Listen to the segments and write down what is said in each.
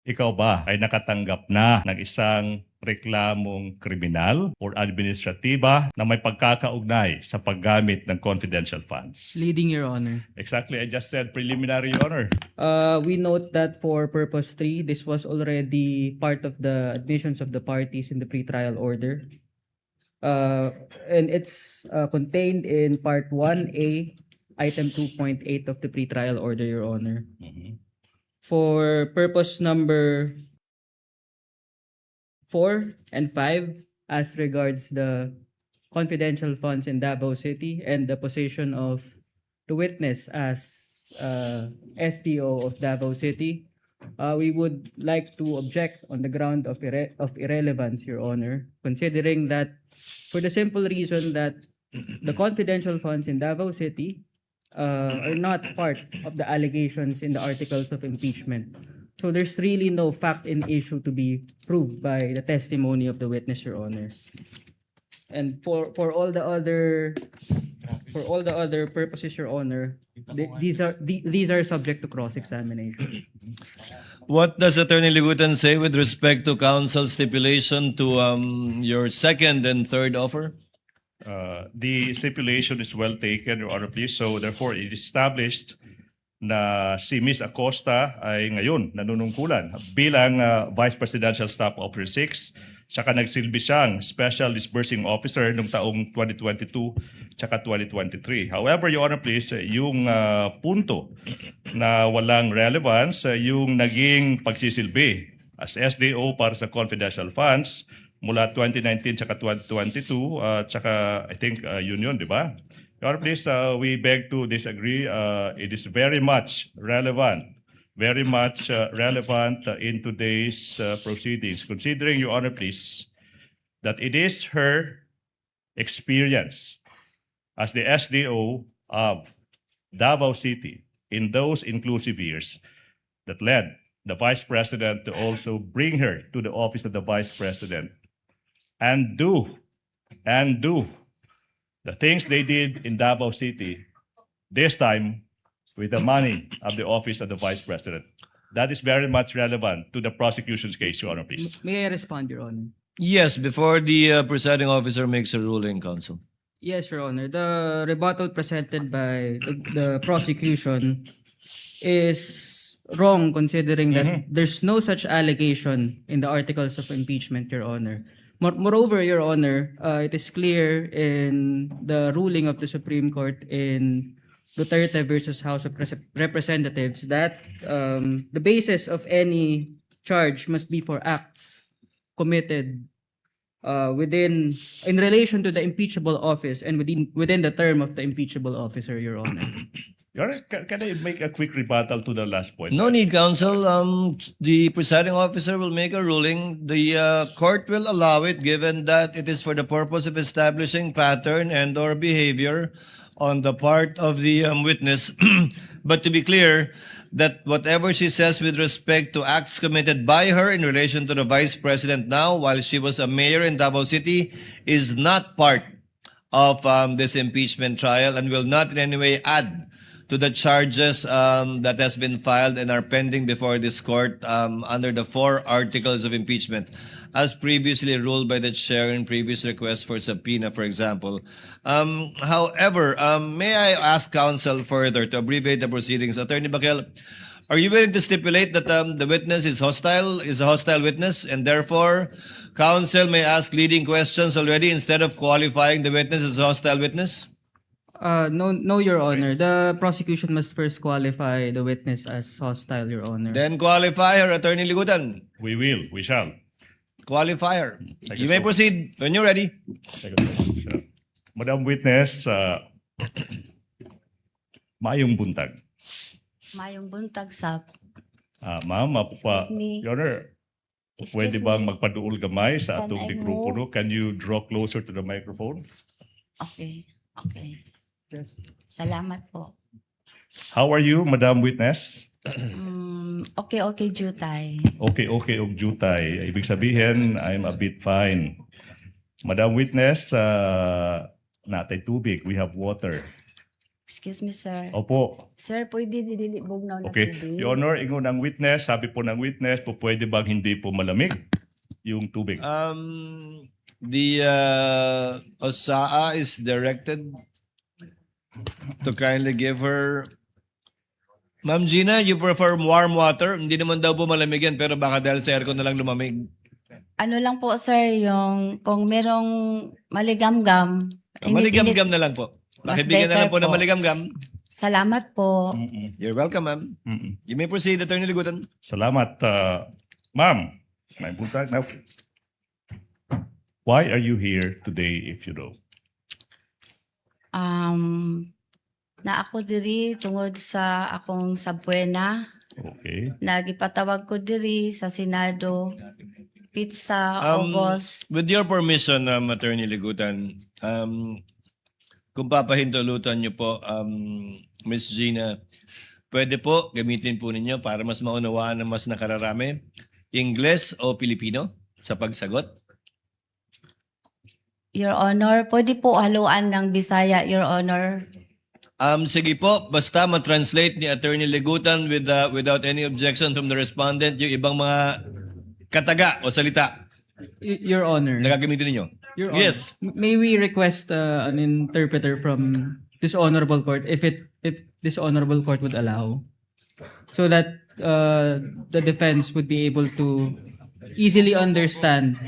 ikaw ba ay nakatanggap na ng isang reklamong kriminal or administratiba na may pagkakaugnay sa paggamit ng confidential funds? Leading, Your Honor. Exactly, I just said preliminary, Your Honor. We note that for purpose 3, this was already part of the admissions of the parties in the pretrial order. And it's contained in Part 1A, Item 2.8 of the pretrial order, Your Honor. For purpose number 4 and 5, as regards the confidential funds in Davao City and the position of the witness as SDO of Davao City, we would like to object on the ground of irrelevance, Your Honor, considering that for the simple reason that the confidential funds in Davao City are not part of the allegations in the articles of impeachment. So there's really no fact in issue to be proved by the testimony of the witness, Your Honor. And for all the other purposes, Your Honor, these are subject to cross-examination. What does Attorney Ligutan say with respect to counsel's stipulation to your second and third offer? The stipulation is well taken, Your Honor, please. So therefore, it is established na si Ms. Acosta ay ngayon nanunungkulan bilang Vice Presidential Staff Officer 6, saka nagsilbi siyang Special Disbursing Officer noong taong 2022 saka 2023. However, Your Honor, please, yung punto na walang relevance, yung naging pagsisilbi as SDO para sa confidential funds mula 2019 tsaka 2022, tsaka I think yun, di ba? Your Honor, please, we beg to disagree. It is very much relevant in today's proceedings, considering, Your Honor, please, that it is her experience as the SDO of Davao City in those inclusive years that led the Vice President to also bring her to the office of the Vice President and do the things they did in Davao City, this time with the money of the office of the Vice President. That is very much relevant to the prosecution's case, Your Honor, please. May I respond, Your Honor? Yes, before the presiding officer makes a ruling, counsel. Yes, Your Honor. The rebuttal presented by the prosecution is wrong, considering that there's no such allegation in the articles of impeachment, Your Honor. Moreover, Your Honor, it is clear in the ruling of the Supreme Court in Duterte versus House of Representatives that the basis of any charge must be for acts committed in relation to the impeachable office and within the term of the impeachable officer, Your Honor. Your Honor, can I make a quick rebuttal to the last point? No need, counsel. The presiding officer will make a ruling. The court will allow it, given that it is for the purpose of establishing pattern and or behavior on the part of the witness. But to be clear, that whatever she says with respect to acts committed by her in relation to the Vice President now, while she was a mayor in Davao City, is not part of this impeachment trial and will not in any way add to the charges that has been filed and are pending before this court under the 4 articles of impeachment, as previously ruled by the chair in previous requests for subpoena, for example. However, may I ask counsel further to abbreviate the proceedings? Attorney Bakel, are you willing to stipulate that the witness is a hostile witness, and therefore counsel may ask leading questions already instead of qualifying the witness as a hostile witness? No, Your Honor. The prosecution must first qualify the witness as hostile, Your Honor. Then qualify her, Attorney Ligutan. We shall. Qualify her. Thank You you may so much. proceed when you're ready. Thank you so much, sir. Madam Witness, maayong buntag. Mayong buntag sa Ma'am, Excuse me. Your Honor, Excuse pwede bang me. magpaduol gamay sa Can atong I mikropono? Can you draw closer to the microphone? Okay. Yes. Salamat po. How are you, Madam Witness? Okay, Jutay. Okay, og jutay. Ibig sabihin, I'm a bit fine. Madam Witness, natay tubig. We have water. Excuse me, sir. Opo. Sir, pwede didilibog na Okay. tubig? Your Honor, ingon ng witness, sabi po ng witness, po pwede bang hindi po malamig yung tubig? The OSAA is directed to kindly give her. Ma'am Gina, you prefer warm water? Hindi naman daw po malamig yan, pero baka dahil sa aircon na lang lumamig. Ano lang po, sir, yung kung merong maligamgam. Maligam-gam na lang po. Mas Pakibigyan na lang better po ng po. maligam-gam. Salamat po. Mm-mm. You're welcome, ma'am. Mm-mm. You may proceed, Attorney Ligutan. Salamat, ma'am. May buntag now. Why are you here today if you know? Na ako diri tungod sa akong sabwena. Okay. Nagipatawag ko diri sa Senado. Pizza August. With your permission, Attorney Ligutan, kung papahintulutan niyo po, Ms. Gina, pwede po gamitin po ninyo para mas maunawaan ng mas nakararami, Ingles o Pilipino sa pagsagot? Your Honor, pwede po haluan ng Bisaya, Your Honor. Sige po, basta ma-translate ni Attorney Ligutan without any objection from the respondent yung ibang mga kataga o salita Your Honor. na gagamitin ninyo. Your Honor. Yes. May we request an interpreter from this honorable court if this honorable court would allow, so that the defense would be able to easily understand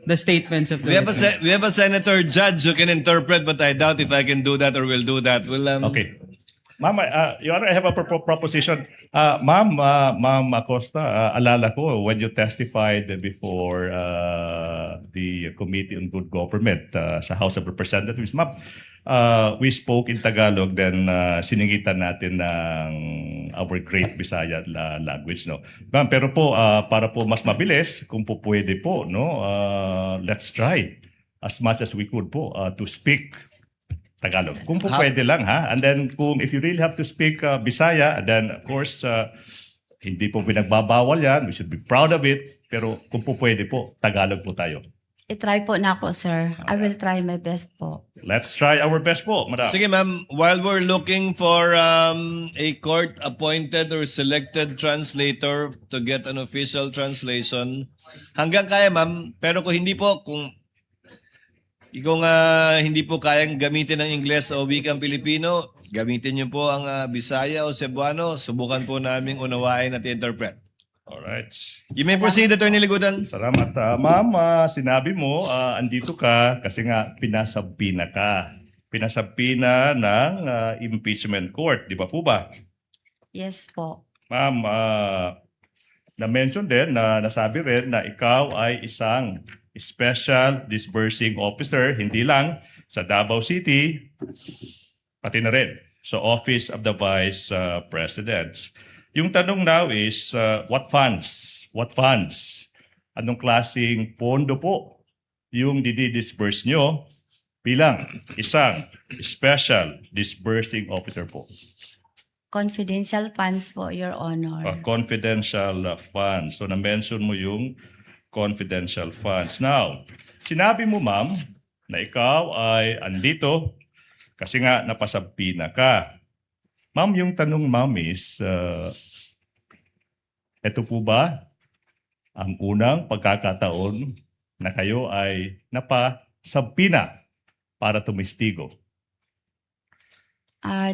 the statements of the defense. We have a senator judge who can interpret, but I doubt if I can do that or will do that. Okay. Ma'am, Your Honor, I have a proposition. Ma'am Acosta, alala ko when you testified before the Committee on Good Government sa House of Representatives, ma'am, we spoke in Tagalog, then siningitan natin ng our great Bisaya language, no? Ma'am, pero po, para po mas mabilis, kung po pwede po, no, let's try as much as we could po to speak Tagalog. Kung po pwede lang, ha? And then, if you really have to speak Bisaya, then of course, hindi po pinagbabawal yan. We should be proud of it. Pero kung po pwede po, Tagalog po tayo. I-try po na ako, sir. I will try my best po. Let's try our best po, madam. Sige ma'am, while we're looking for a court-appointed or selected translator to get an official translation, hanggang kaya ma'am, pero kung hindi po, kung hindi po kayang gamitin ng Ingles o wikang Pilipino, gamitin niyo po ang Bisaya o Cebuano, subukan po naming unawain at interpret. Alright. You may proceed, Attorney Ligutan. Salamat. Ma'am, sinabi mo, andito ka kasi nga pinasabina ka. Pinasabina ng impeachment court. Di ba po ba? Yes po. Ma'am, na-mention din, nasabi rin na ikaw ay isang special disbursing officer, hindi lang sa Davao City, pati na rin sa Office of the Vice President. Yung tanong now is, what funds? What funds? Anong klaseng pondo po yung didi-disburse nyo bilang isang special disbursing officer po? Confidential funds po, Your Honor. Confidential funds. So, na-mention mo yung confidential funds. Now, sinabi mo, ma'am, na ikaw ay andito kasi nga napasabina ka. Ma'am, yung tanong, ma'am, is, ito po ba ang unang pagkakataon na kayo ay napasabina para tumistigo?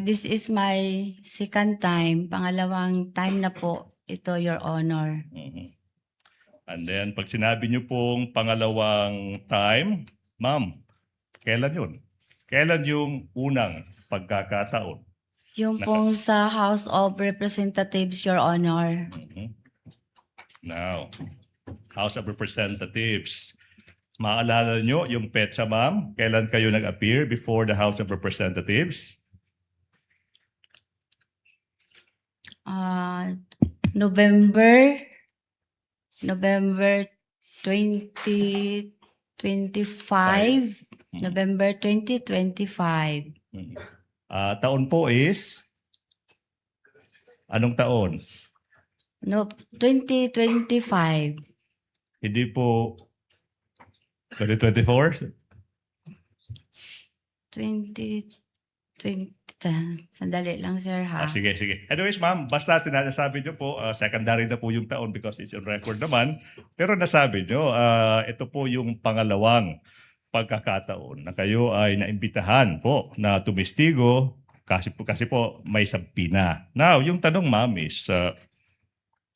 This is my second time. Pangalawang time na po ito, Your Honor. Mhm. And then, pag sinabi niyo pong pangalawang time, ma'am, kailan yun? Kailan yung unang pagkakataon? Yung pong sa House of Representatives, Your Honor. Now, House of Representatives. Maalala niyo yung petsa, ma'am? Kailan kayo nag-appear before the House of Representatives? November 2025. November 2025. Taon po is? Anong taon? No, 2025. Hindi po 2024? 2025. Sandali lang, sir, ha? Sige, sige. Anyways, ma'am, basta sinasabi niyo po, secondary na po yung taon because it's on record naman. Pero nasabi niyo, ito po yung pangalawang pagkakataon na kayo ay naimbitahan po na tumistigo kasi po may sabina. Now, yung tanong, ma'am, is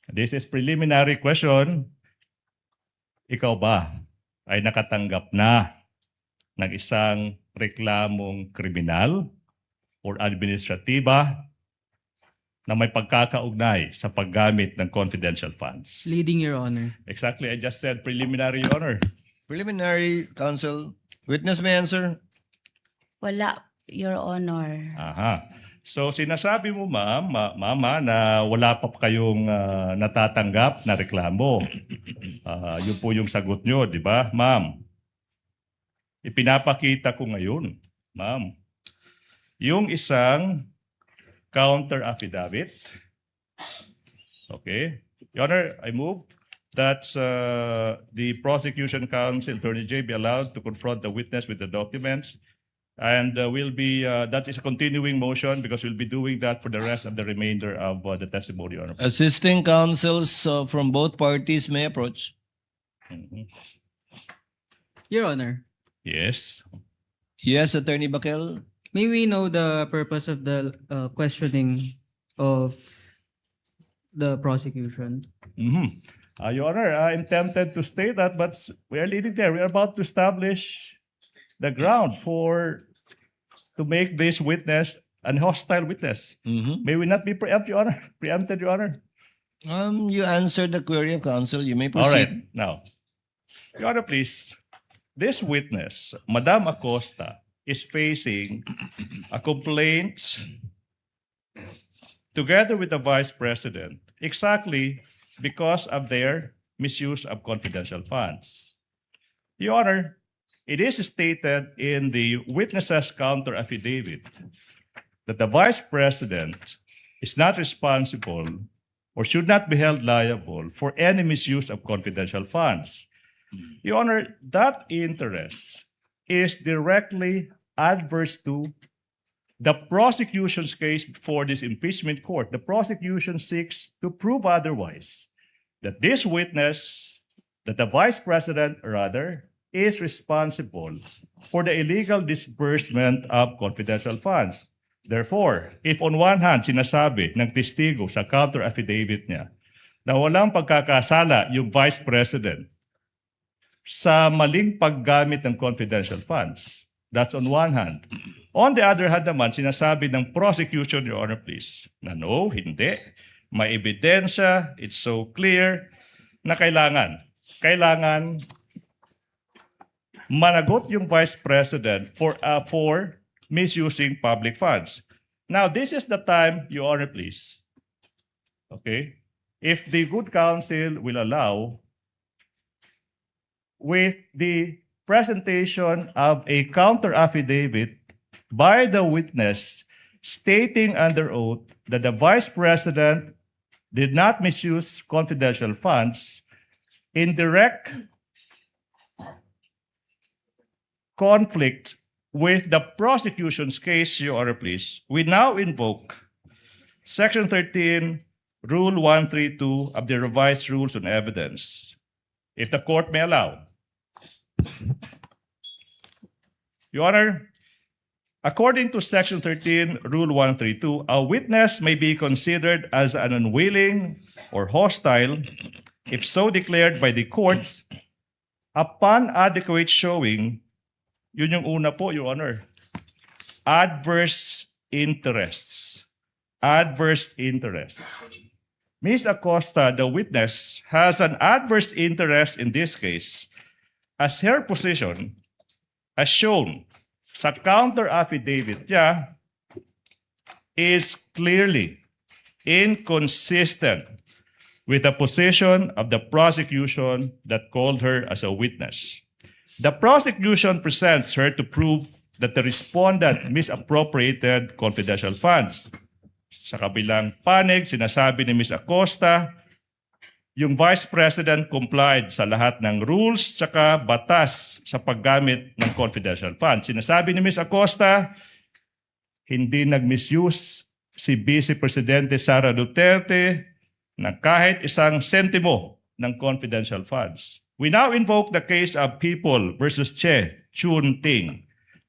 this is preliminary question. Ikaw ba ay nakatanggap na ng isang reklamong kriminal or administratiba na may pagkakaugnay sa paggamit ng confidential funds? Leading, Your Honor. Exactly, I just said preliminary, Your Honor. Preliminary, counsel. Witness may answer. Wala, Your Honor. Aha. So sinasabi mo, ma'am, mama, na wala pa kayong natatanggap na reklamo. Yun po yung sagot nyo, di ba, ma'am? Ipinapakita ko ngayon, ma'am, yung isang counter affidavit. Okay. Your Honor, I move that the prosecution counsel, Attorney J, be allowed to confront the witness with the documents. And that is a continuing motion because we'll be doing that for the rest of the remainder of the testimony, Your Honor. Assisting counsels from both parties may approach. Mhm. Your Honor, Yes. Yes, Attorney Bakel. may we know the purpose of the questioning of the prosecution? Mhm. Your Honor, I'm tempted to state that, but we are leading there. We are about to establish the ground to make this witness an hostile witness. May we not be preempted, Your Honor? You answered the query of counsel. You may All proceed. right. Now, Your Honor, please. This witness, Madam Acosta, is facing a complaint together with the Vice President exactly because of their misuse of confidential funds. Your Honor, it is stated in the witness's counter affidavit that the Vice President is not responsible or should not be held liable for any misuse of confidential funds. Your Honor, that interest is directly adverse to the prosecution's case before this impeachment court. The prosecution seeks to prove otherwise, that this witness, that the Vice President rather, is responsible for the illegal disbursement of confidential funds. Therefore, if on one hand sinasabi ng testigo sa counter affidavit niya na walang pagkakasala yung Vice President sa maling paggamit ng confidential funds, that's on one hand. On the other hand naman, sinasabi ng prosecution, Your Honor, please, na no, hindi. May ebidensya, it's so clear na kailangan managot yung Vice President for misusing public funds. Now, this is the time, Your Honor, please. Okay? If the good counsel will allow, with the presentation of a counter affidavit by the witness stating under oath that the Vice President did not misuse confidential funds in direct conflict with the prosecution's case, Your Honor, please, we now invoke Section 13, Rule 132 of the Revised Rules on Evidence. If the court may allow. Your Honor, according to Section 13, Rule 132, a witness may be considered as an unwilling or hostile if so declared by the courts upon adequate showing. Yun yung una po, Your Honor. Adverse interests. Adverse interests. Ms. Acosta, the witness, has an adverse interest in this case as her position, as shown sa counter affidavit niya, is clearly inconsistent with the position of the prosecution that called her as a witness. The prosecution presents her to prove that the respondent misappropriated confidential funds. Sa kabilang panig, sinasabi ni Ms. Acosta, yung Vice President complied sa lahat ng rules tsaka batas sa paggamit ng confidential funds. Sinasabi ni Ms. Acosta, hindi nag-misuse si Vice Presidente Sara Duterte ng kahit isang sentimo ng confidential funds. We now invoke the case of People versus Che Chun Ting,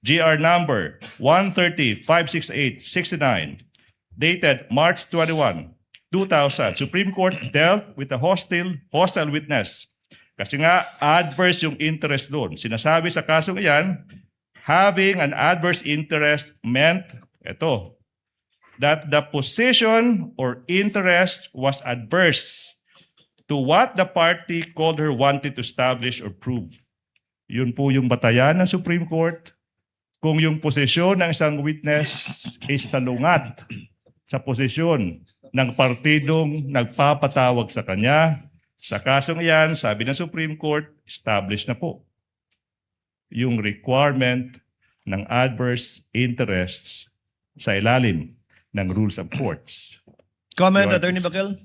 GR number 130-568-69, dated March 21, 2000. Supreme Court dealt with a hostile witness. Kasi nga, adverse yung interest doon. Sinasabi sa kasong iyan, having an adverse interest meant, that the position or interest was adverse to what the party called her wanted to establish or prove. Yun po yung batayan ng Supreme Court. Kung yung posisyon ng isang witness is salungat sa posisyon ng partidong nagpapatawag sa kanya, sa kasong iyan, sabi ng Supreme Court, established na po yung requirement ng adverse interests sa ilalim ng rules of courts. Comment, Your Attorney Bakel?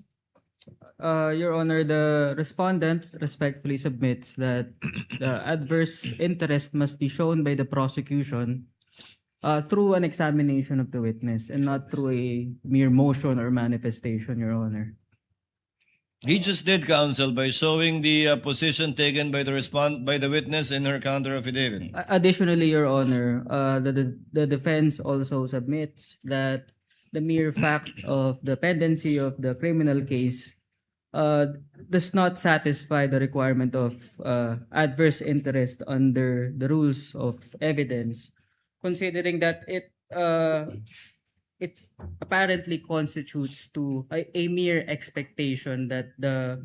Your Honor, the respondent respectfully submits that the adverse interest must be shown by the prosecution through an examination of the witness and not through a mere motion or manifestation, Your Honor. He just did, counsel, by showing the position taken by the witness in her counter affidavit. Additionally, Your Honor, the defense also submits that the mere fact of the pendency of the criminal case does not satisfy the requirement of adverse interest under the rules of evidence, considering that it apparently constitutes to a mere expectation that the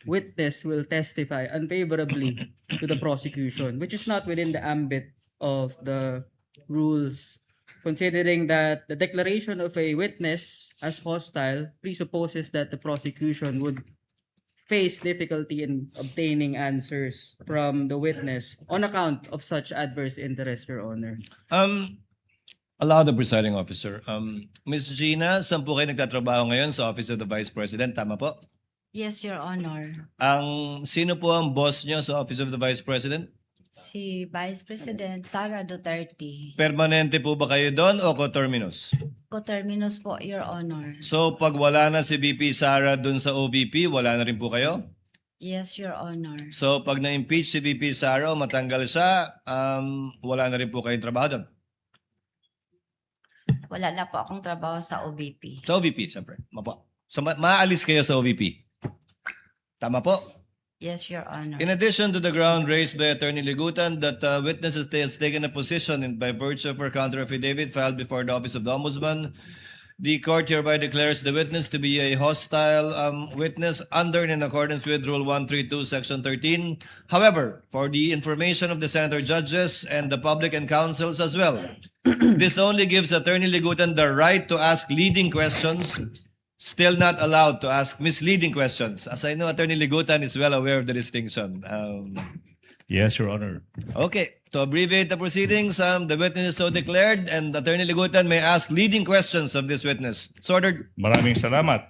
witness will testify unfavorably to the prosecution, which is not within the ambit of the rules, considering that the declaration of a witness as hostile presupposes that the prosecution would face difficulty in obtaining answers from the witness on account of such adverse interest, Your Honor. Allow the presiding officer. Ms. Gina, saan po kayo nagtatrabaho ngayon sa Office of the Vice President? Tama po? Yes, Your Honor. Sino po ang boss nyo sa Office of the Vice President? Si Vice President Sara Duterte. Permanente po ba kayo doon o coterminous? Coterminous po, Your Honor. So pag wala na si VP Sara doon sa OVP, wala na rin po kayo? Yes, Your Honor. So pag na-impeach si VP Sara o matanggal siya, wala na rin po kayong trabaho doon? Wala na po akong trabaho sa OVP. Sa OVP, siyempre. Mapo. So maalis kayo sa OVP. Tama po? Yes, Your Honor. In addition to the ground raised by Attorney Ligutan that witness has taken a position by virtue of her counter affidavit filed before the Office of the Ombudsman, the court hereby declares the witness to be a hostile witness under and in accordance with Rule 132, Section 13. However, for the information of the senator judges and the public and councils as well, this only gives Attorney Ligutan the right to ask leading questions, still not allowed to ask misleading questions. As I know, Attorney Ligutan is well aware of the distinction. Yes, Your Honor. Okay, to abbreviate the proceedings, the witness is so declared and Attorney Ligutan may ask leading questions of this witness. So ordered. Maraming salamat.